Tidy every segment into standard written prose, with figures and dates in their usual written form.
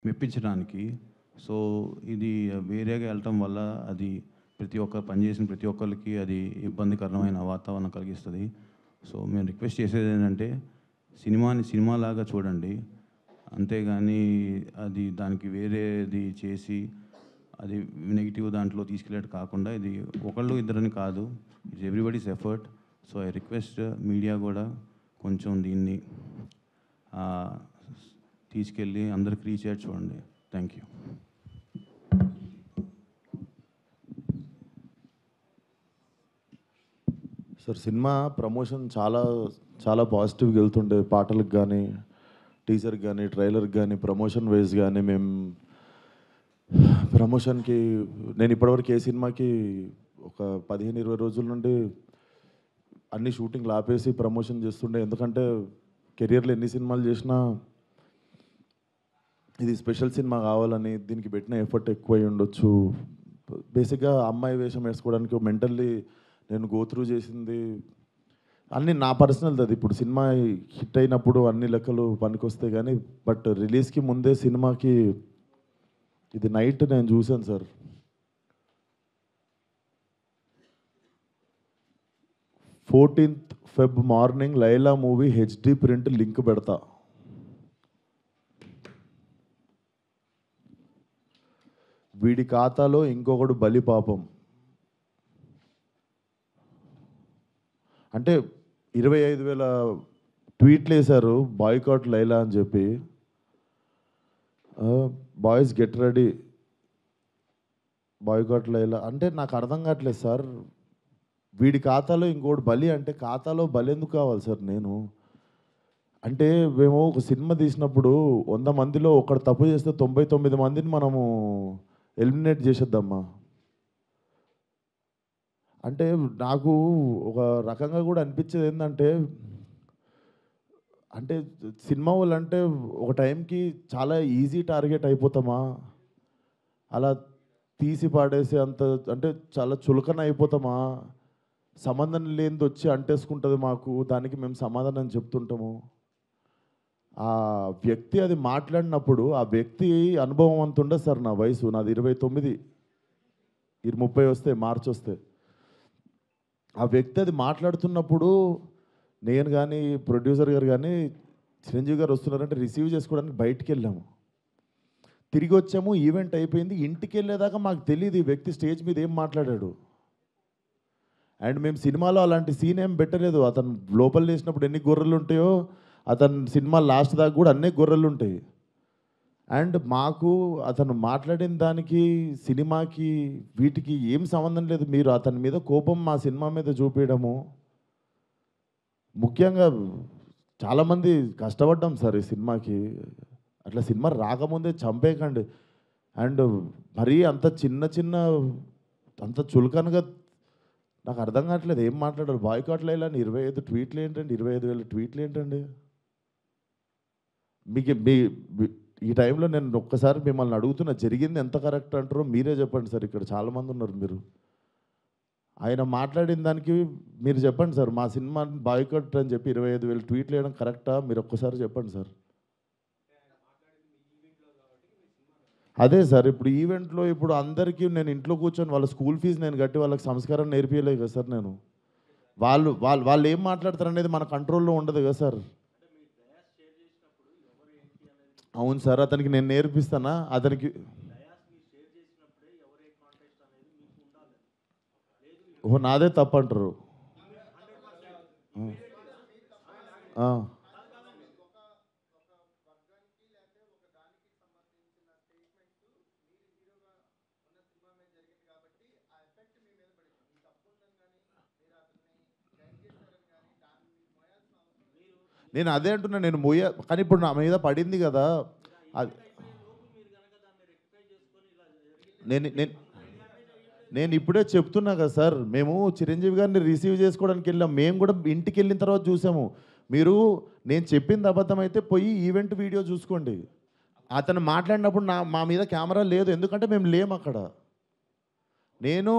మెప్పించడానికి. So ఇది వేరేగా వెళ్ళటం వల్ల అది పనిచేసిన ప్రతి ఒక్కరికి అది ఇబ్బందికరమైన వాతావరణం కలిగిస్తుంది. సో మేము రిక్వెస్ట్ చేసేది ఏంటంటే సినిమాని సినిమాలాగా చూడండి, అంతేగాని అది దానికి వేరేది చేసి అది నెగిటివ్ దాంట్లో తీసుకెళ్ళేది కాకుండా, ఇది ఒకళ్ళు ఇద్దరని కాదు, it's everybody's effort. So I request media కూడా కొంచెం దీన్ని తీసుకెళ్ళి అందరికి రీచ్ అయ్యేది చూడండి. Thank you. Sir, cinema promotion చాలా చాలా పాజిటివ్గా వెళ్తుండే, పాటలకు కానీ, టీజర్కి కానీ, ట్రైలర్కి కానీ, ప్రమోషన్ వైజ్ కానీ. మేము ప్రమోషన్కి నేను ఇప్పటివరకు ఏ సినిమాకి ఒక 15-20 రోజుల నుండి అన్ని షూటింగ్లు ఆపేసి ప్రమోషన్ చేస్తుండే. ఎందుకంటే కెరియర్లో ఎన్ని సినిమాలు చేసినా ఇది స్పెషల్ సినిమా కావాలని దీనికి పెట్టిన ఎఫర్ట్ ఎక్కువై ఉండొచ్చు. బేసిక్గా అమ్మాయి వేషం వేసుకోవడానికి మెంటల్లీ నేను గోత్రూ చేసింది అన్నీ నా పర్సనల్ది. అది ఇప్పుడు సినిమా హిట్ అయినప్పుడు అన్ని లెక్కలు పనికొస్తాయి కానీ, బట్ రిలీజ్కి ముందే సినిమాకి ఇది నైట్ నేను చూశాను sir. 14th Feb morning Laila movie HD print link పెడతా. వీడి ఖాతాలో ఇంకొకడు బలి పాపం అంటే 25,000 ట్వీట్లు వేశారు బాయ్కాట్ లైలా అని చెప్పి. Boys get ready, boycott Laila అంటే నాకు అర్థం కావట్లేదు సార్. వీడి ఖాతాలో ఇంకోటి బలి అంటే ఖాతాలో బలి ఎందుకు కావాలి సార్? నేను అంటే మేము ఒక సినిమా తీసినప్పుడు 100 మందిలో ఒకడు తప్పు చేస్తే 99 మందిని మనము ఎలిమినేట్ చేసేద్దామా అంటే నాకు ఒక రకంగా కూడా అనిపించేది ఏంటంటే, అంటే సినిమా వాళ్ళు అంటే ఒక టైంకి చాలా ఈజీ టార్గెట్ అయిపోతామా, అలా తీసి పాడేసి అంత అంటే చాలా చులకన అయిపోతామా, సంబంధం లేనిది వచ్చి అంటేసుకుంటుంది మాకు, దానికి మేము సమాధానం చెప్తుంటాము. ఆ వ్యక్తి అది మాట్లాడినప్పుడు ఆ వ్యక్తి అనుభవం అంత ఉండదు సార్. నా వయసు నాది 29, 30 వస్తే మార్చి వస్తే. ఆ వ్యక్తి అది మాట్లాడుతున్నప్పుడు నేను కానీ ప్రొడ్యూసర్ గారు కానీ చిరంజీవి గారు వస్తున్నారంటే రిసీవ్ చేసుకోవడానికి బయటికి వెళ్ళాము. తిరిగి వచ్చాము, ఈవెంట్ అయిపోయింది. ఇంటికి వెళ్ళేదాకా మాకు తెలియదు ఈ వ్యక్తి స్టేజ్ మీద ఏం మాట్లాడాడు. అండ్ మేము సినిమాలో అలాంటి సీన్ ఏం పెట్టలేదు. అతను లోపల వేసినప్పుడు ఎన్ని గొర్రెలు ఉంటాయో అతను సినిమా లాస్ట్ దాకా కూడా అన్నీ గొర్రెలు ఉంటాయి. అండ్ మాకు అతను మాట్లాడిన దానికి సినిమాకి వీటికి ఏం సంబంధం లేదు. మీరు అతని మీద కోపం మా సినిమా మీద చూపించడము. ముఖ్యంగా చాలామంది కష్టపడ్డాం సార్ ఈ సినిమాకి. అట్లా సినిమా రాకముందే చంపేయకండి. అండ్ మరీ అంత చిన్న అంత చులకనగా నాకు అర్థం కావట్లేదు ఏం మాట్లాడారు. బాయ్కాట్ లైలా 25 ట్వీట్లు ఏంటండి? 25,000 ట్వీట్లు ఏంటండి? మీకు ఈ టైంలో నేను ఒక్కసారి మిమ్మల్ని అడుగుతున్నా, జరిగింది ఎంత కరెక్ట్ అంటారో మీరే చెప్పండి సార్. ఇక్కడ చాలామంది ఉన్నారు. మీరు ఆయన మాట్లాడిన దానికి మీరు చెప్పండి సార్. మా సినిమా బాయ్కాట్ అని చెప్పి 25,000 ట్వీట్లు వేయడం కరెక్టా? మీరు ఒక్కసారి చెప్పండి సార్. అదే సార్, ఇప్పుడు ఈవెంట్లో ఇప్పుడు అందరికీ నేను ఇంట్లో కూర్చొని వాళ్ళ స్కూల్ ఫీజు నేను కట్టి వాళ్ళకి సంస్కారం నేర్పించలేదు కదా సార్. నేను వాళ్ళు ఏం మాట్లాడతారు అనేది మన కంట్రోల్లో ఉండదు కదా సార్. అవును సార్, అతనికి నేను నేర్పిస్తానా? అతనికి నాదే తప్పు అంటారు. నేను అదే అంటున్నా, నేను కానీ ఇప్పుడు నా మీద పడింది కదా. నేను ఇప్పుడే చెప్తున్నా కదా సార్. మేము చిరంజీవి గారిని రిసీవ్ చేసుకోవడానికి వెళ్ళాం. మేము కూడా ఇంటికి వెళ్ళిన తర్వాత చూసాము. మీరు నేను చెప్పింది అబద్ధం అయితే పోయి ఈవెంట్ వీడియో చూసుకోండి. అతను మాట్లాడినప్పుడు మా మీద కెమెరా లేదు, ఎందుకంటే మేము లేము అక్కడ. నేను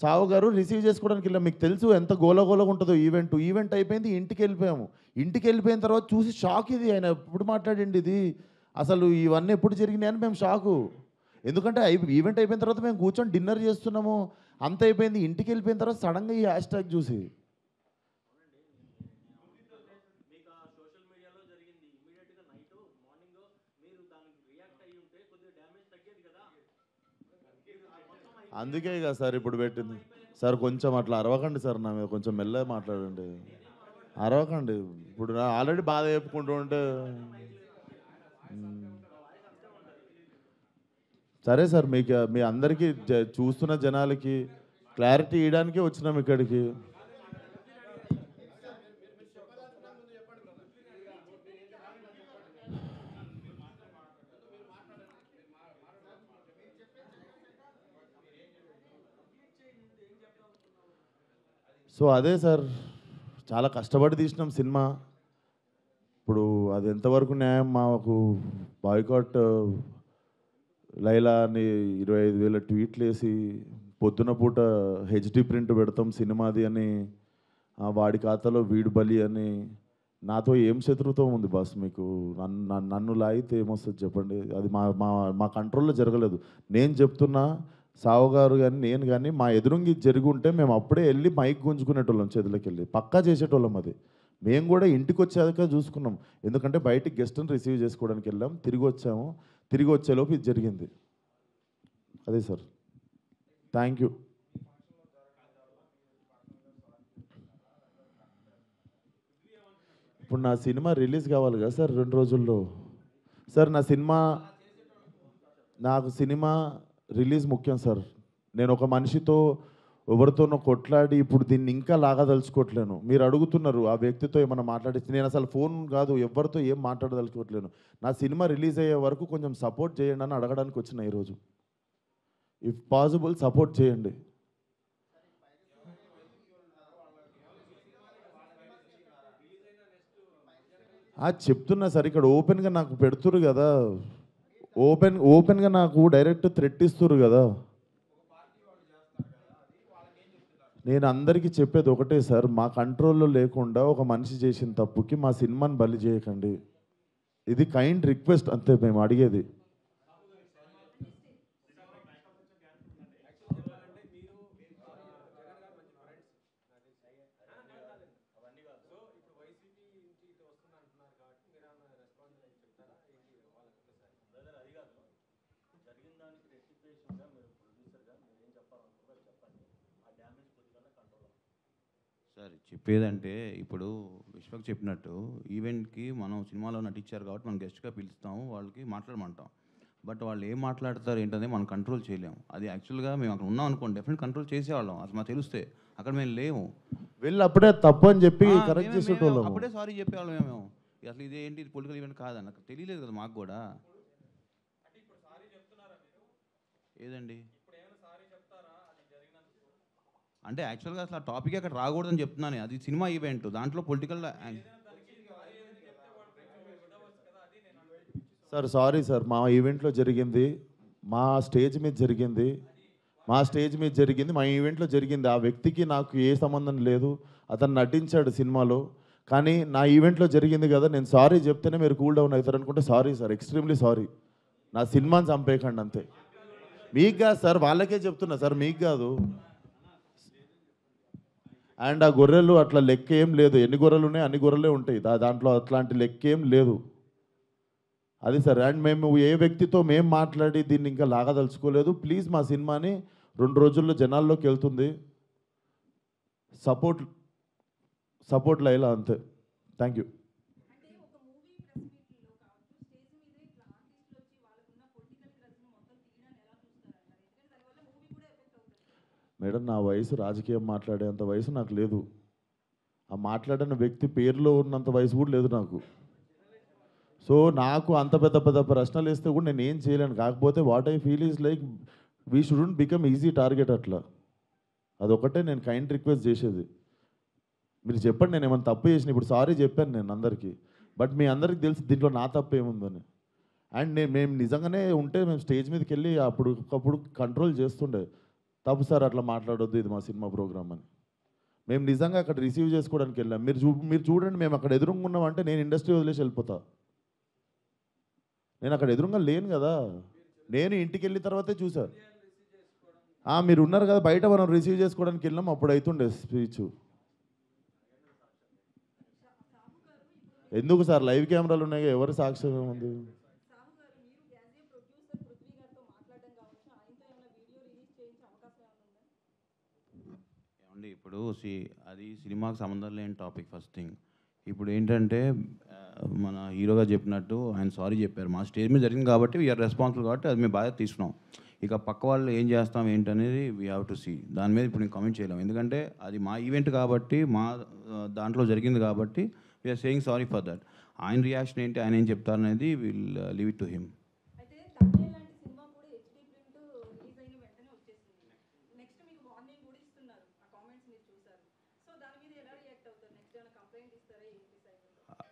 సావు గారు రిసీవ్ చేసుకోవడానికి వెళ్ళాం. మీకు తెలుసు ఎంత గోలగోలగా ఉంటుందో ఈవెంట్ అయిపోయింది, ఇంటికి వెళ్ళిపోయాము. ఇంటికి వెళ్ళిపోయిన తర్వాత చూసి షాక్, ఇది ఆయన ఎప్పుడు మాట్లాడండి ఇది అసలు ఇవన్నీ ఎప్పుడు జరిగినాయని మేము షాకు. ఎందుకంటే ఈవెంట్ అయిపోయిన తర్వాత మేము కూర్చొని డిన్నర్ చేస్తున్నాము, అంత అయిపోయింది. ఇంటికి వెళ్ళిపోయిన తర్వాత సడన్గా ఈ హ్యాష్ ట్యాగ్ చూసి అందుకే కదా సార్ ఇప్పుడు పెట్టింది. సార్ కొంచెం అట్లా అరవకండి సార్, నా మీద కొంచెం మెల్లగా మాట్లాడండి. అరవకండి. ఇప్పుడు నా ఆల్రెడీ బాధ చెప్పుకుంటూ ఉంటే సరే సార్, మీకు మీ అందరికీ చూస్తున్న జనాలకి క్లారిటీ ఇవ్వడానికే వచ్చినాం ఇక్కడికి. సో అదే సార్, చాలా కష్టపడి తీసినాం సినిమా. ఇప్పుడు అది ఎంతవరకు న్యాయం? మాకు బాయ్కాట్ లైలా అని 25,000 ట్వీట్లు వేసి పొద్దున పూట హెచ్డి ప్రింట్ పెడతాం సినిమాది అని, వాడి ఖాతాలో వీడు బలి అని. నాతో ఏం శత్రుత్వం ఉంది బాస్ మీకు? నన్ను లాగితే ఏమొస్తుంది చెప్పండి? అది మా మా మా కంట్రోల్లో జరగలేదు. నేను చెప్తున్నా, సావు గారు కానీ నేను కానీ మా ఎదురుంగి జరిగి ఉంటే మేము అప్పుడే వెళ్ళి మైక్ గుంజుకునేటోళ్ళం, చేతులకి వెళ్ళి పక్కా చేసేటోళ్ళం. అది మేము కూడా ఇంటికి వచ్చాక చూసుకున్నాం. ఎందుకంటే బయటికి గెస్ట్ని రిసీవ్ చేసుకోవడానికి వెళ్ళాం, తిరిగి వచ్చాము. తిరిగి వచ్చేలోపు ఇది జరిగింది. అదే సార్. Thank you. ఇప్పుడు నా సినిమా రిలీజ్ కావాలి కదా సార్ 2 రోజుల్లో. సార్ నాకు సినిమా రిలీజ్ ముఖ్యం సార్. నేను ఒక మనిషితో ఎవరితోనో కొట్లాడి ఇప్పుడు దీన్ని ఇంకా లాగదలుచుకోవట్లేను. మీరు అడుగుతున్నారు ఆ వ్యక్తితో ఏమైనా మాట్లాడించి, నేను అసలు ఫోన్ కాదు ఎవరితో ఏం మాట్లాడదలుచుకోవట్లేను. నా సినిమా రిలీజ్ అయ్యే వరకు కొంచెం సపోర్ట్ చేయండి అని అడగడానికి వచ్చిన ఈరోజు. ఇఫ్ పాసిబుల్ సపోర్ట్ చేయండి. చెప్తున్నా సార్, ఇక్కడ ఓపెన్గా నాకు పెడుతురు కదా, ఓపెన్గా నాకు డైరెక్ట్ థ్రెట్ ఇస్తురు కదా. నేను అందరికీ చెప్పేది ఒకటే సార్, మా కంట్రోల్లో లేకుండా ఒక మనిషి చేసిన తప్పుకి మా సినిమాని బలి చేయకండి. ఇది కైండ్ రిక్వెస్ట్ అంతే మేము అడిగేది. సార్ చెప్పేదంటే, ఇప్పుడు విశ్వక్ చెప్పినట్టు ఈవెంట్కి మనం సినిమాలో నటించారు కాబట్టి మనం గెస్ట్గా పిలుస్తాము, వాళ్ళకి మాట్లాడమంటాం. బట్ వాళ్ళు ఏం మాట్లాడతారు ఏంటనే మనం కంట్రోల్ చేయలేము. అది యాక్చువల్గా మేము అక్కడ ఉన్నాం అనుకోండి, డెఫినెట్ కంట్రోల్ చేసేవాళ్ళం. అసలు మాకు తెలిస్తే అక్కడ మేము లేము. వెళ్ళి అప్పుడే తప్పు అని చెప్పి కరెక్ట్ చేసేటోళ్ళం. అప్పుడే సారీ చెప్పేవాళ్ళం మేము. అసలు ఇదేంటి పొలిటికల్ ఈవెంట్ కాదని నాకు తెలియలేదు కదా మాకు కూడా. ఏదండి అంటే యాక్చువల్గా అసలు ఆ టాపిక్ అక్కడ రాకూడదని చెప్తున్నాను. అది సినిమా ఈవెంట్, దాంట్లో పొలిటికల్. సార్ సారీ సార్, మా ఈవెంట్లో జరిగింది, మా స్టేజ్ మీద జరిగింది, మా ఈవెంట్లో జరిగింది. ఆ వ్యక్తికి నాకు ఏ సంబంధం లేదు. అతను నటించాడు సినిమాలో, కానీ నా ఈవెంట్లో జరిగింది కదా, నేను సారీ చెప్తేనే మీరు కూల్ డౌన్ అవుతారు అనుకుంటే సారీ సార్, ఎక్స్ట్రీమ్లీ సారీ. నా సినిమాని చంపేయకండి అంతే. మీకు కాదు సార్, వాళ్ళకే చెప్తున్నా సార్, మీకు కాదు. అండ్ ఆ గొర్రెలు అట్లా లెక్క ఏం లేదు. ఎన్ని గొర్రెలు ఉన్నాయి అన్ని గొర్రెలే ఉంటాయి, దాంట్లో అట్లాంటి లెక్క ఏం లేదు. అది సార్. అండ్ మేము ఏ వ్యక్తితో మేము మాట్లాడి దీన్ని ఇంకా లాగదలుచుకోలేదు. ప్లీజ్ మా సినిమాని 2 రోజుల్లో జనాల్లోకి వెళ్తుంది. సపోర్ట్ లైలా అంతే. Thank you. మేడం, నా వయసు రాజకీయం మాట్లాడేంత వయసు నాకు లేదు. ఆ మాట్లాడిన వ్యక్తి పేరులో ఉన్నంత వయసు కూడా లేదు నాకు. సో నాకు అంత పెద్ద పెద్ద ప్రశ్నలు వేస్తే కూడా నేను ఏం చేయలేను. కాకపోతే what I feel is like we shouldn't become easy target. అట్లా అదొకటే నేను కైండ్ రిక్వెస్ట్ చేసేది. మీరు చెప్పండి నేను ఏమైనా తప్పు చేసిన. ఇప్పుడు సారీ చెప్పాను నేను అందరికీ, బట్ మీ అందరికీ తెలుసు దీంట్లో నా తప్పు ఏముందని. అండ్ మేము నిజంగానే ఉంటే మేము స్టేజ్ మీదకి వెళ్ళి అప్పుడు కంట్రోల్ చేస్తుండే. తప్పు సార్, అట్లా మాట్లాడొద్దు, ఇది మా సినిమా ప్రోగ్రామ్ అని. మేము నిజంగా అక్కడ రిసీవ్ చేసుకోవడానికి వెళ్ళాం. మీరు చూడండి, మేము అక్కడ ఎదురుకున్నామంటే నేను ఇండస్ట్రీ వదిలేసి వెళ్ళిపోతా. నేను అక్కడ ఎదురుగా లేను కదా, నేను ఇంటికి వెళ్ళిన తర్వాతే చూసాను. మీరు ఉన్నారు కదా బయట, మనం రిసీవ్ చేసుకోవడానికి వెళ్ళాం, అప్పుడు అవుతుండే స్పీచ్. ఎందుకు సార్, లైవ్ కెమెరాలు ఉన్నాయి, ఎవరు సాక్ష్యం ఉంది? ఏమండి ఇప్పుడు అది సినిమాకి సంబంధం లేని టాపిక్ ఫస్ట్ థింగ్. ఇప్పుడు ఏంటంటే మన హీరోగా చెప్పినట్టు ఆయన సారీ చెప్పారు, మా స్టేజ్ మీద జరిగింది కాబట్టి వీఆర్ రెస్పాన్సిబుల్ కాబట్టి అది మేము బాగా తీసుకున్నాం. ఇక పక్క వాళ్ళు ఏం చేస్తాం ఏంటనేది వీ హ్యావ్ టు సీ. దాని మీద ఇప్పుడు నేను కామెంట్ చేయలేము, ఎందుకంటే అది మా ఈవెంట్ కాబట్టి, మా దాంట్లో జరిగింది కాబట్టి we're saying sorry for that. ఆయన రియాక్షన్ ఏంటి, ఆయన ఏం చెప్తారనేది will leave it to him.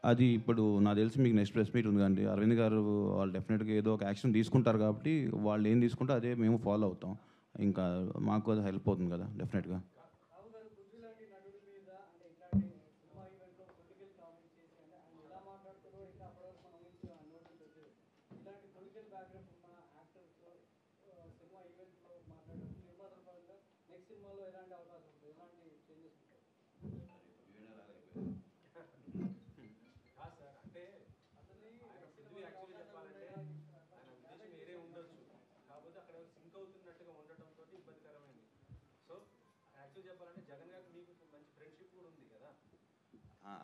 అది ఇప్పుడు నాకు తెలిసి మీకు నెక్స్ట్ ప్రెస్ మీట్ ఉంది కండి, అరవింద్ గారు వాళ్ళు డెఫినెట్గా ఏదో ఒక యాక్షన్ తీసుకుంటారు కాబట్టి వాళ్ళు ఏం తీసుకుంటే అదే మేము ఫాలో అవుతాం. ఇంకా మాకు అది హెల్ప్ అవుతుంది కదా డెఫినెట్గా.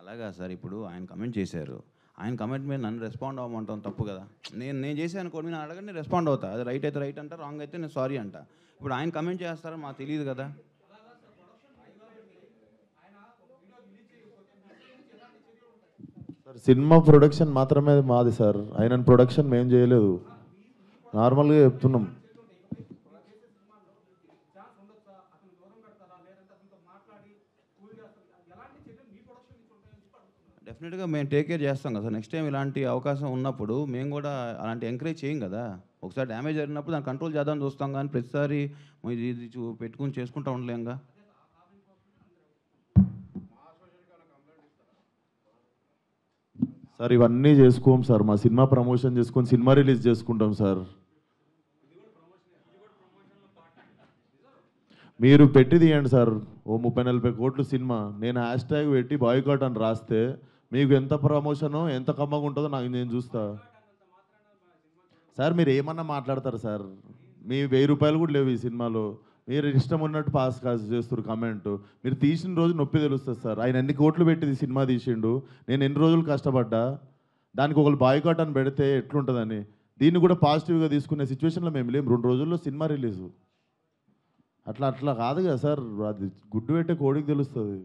అలాగా సార్, ఇప్పుడు ఆయన కమెంట్ చేశారు, ఆయన కమెంట్ మీద నన్ను రెస్పాండ్ అవ్వమంటాం తప్పు కదా. నేను చేశాను కూడా, నేను అడగండి రెస్పాండ్ అవుతా, అది రైట్ అయితే రైట్ అంట, రాంగ్ అయితే నేను సారీ అంట. ఇప్పుడు ఆయన కమెంట్ చేస్తారో మాకు తెలియదు కదా. సార్ సినిమా ప్రొడక్షన్ మాత్రమే మాది సార్, ఆయన ప్రొడక్షన్ మేము చేయలేదు, నార్మల్గా చెప్తున్నాం. డెఫినెట్గా మేము టేక్ కేర్ చేస్తాం కదా సార్. నెక్స్ట్ టైం ఇలాంటి అవకాశం ఉన్నప్పుడు మేము కూడా అలాంటి ఎంకరేజ్ చేయం కదా. ఒకసారి డ్యామేజ్ జరిగినప్పుడు దాన్ని కంట్రోల్ చేద్దామని చూస్తాం, కానీ ప్రతిసారి ఇది పెట్టుకుని చేసుకుంటూ ఉండలేంగా. సార్ ఇవన్నీ చేసుకోం సార్, మా సినిమా ప్రమోషన్ చేసుకొని సినిమా రిలీజ్ చేసుకుంటాం సార్. మీరు పెట్టి తీయండి సార్, ఓ 30-40 కోట్లు సినిమా, నేను హ్యాష్ ట్యాగ్ పెట్టి బాయ్కాట్ అని రాస్తే మీకు ఎంత ప్రమోషను ఎంత కమ్మగా ఉంటుందో నేను చూస్తా. సార్ మీరు ఏమన్నా మాట్లాడతారు సార్, మీ 1000 రూపాయలు కూడా లేవు ఈ సినిమాలో, మీరు ఇష్టం ఉన్నట్టు పాస్ చేస్తారు కమెంట్. మీరు తీసిన రోజు నొప్పి తెలుస్తుంది సార్, ఆయన ఎన్ని కోట్లు పెట్టి సినిమా తీసిండు, నేను ఎన్ని రోజులు కష్టపడ్డా, దానికి ఒకళ్ళు బాయ్కాట్ అని పెడితే ఎట్లుంటుందని. దీన్ని కూడా పాజిటివ్గా తీసుకునే సిచ్యువేషన్లో మేము లేము. 2 రోజుల్లో సినిమా రిలీజు, అట్లా కాదు కదా సార్, అది గుడ్డు పెట్టే కోడికి తెలుస్తుంది.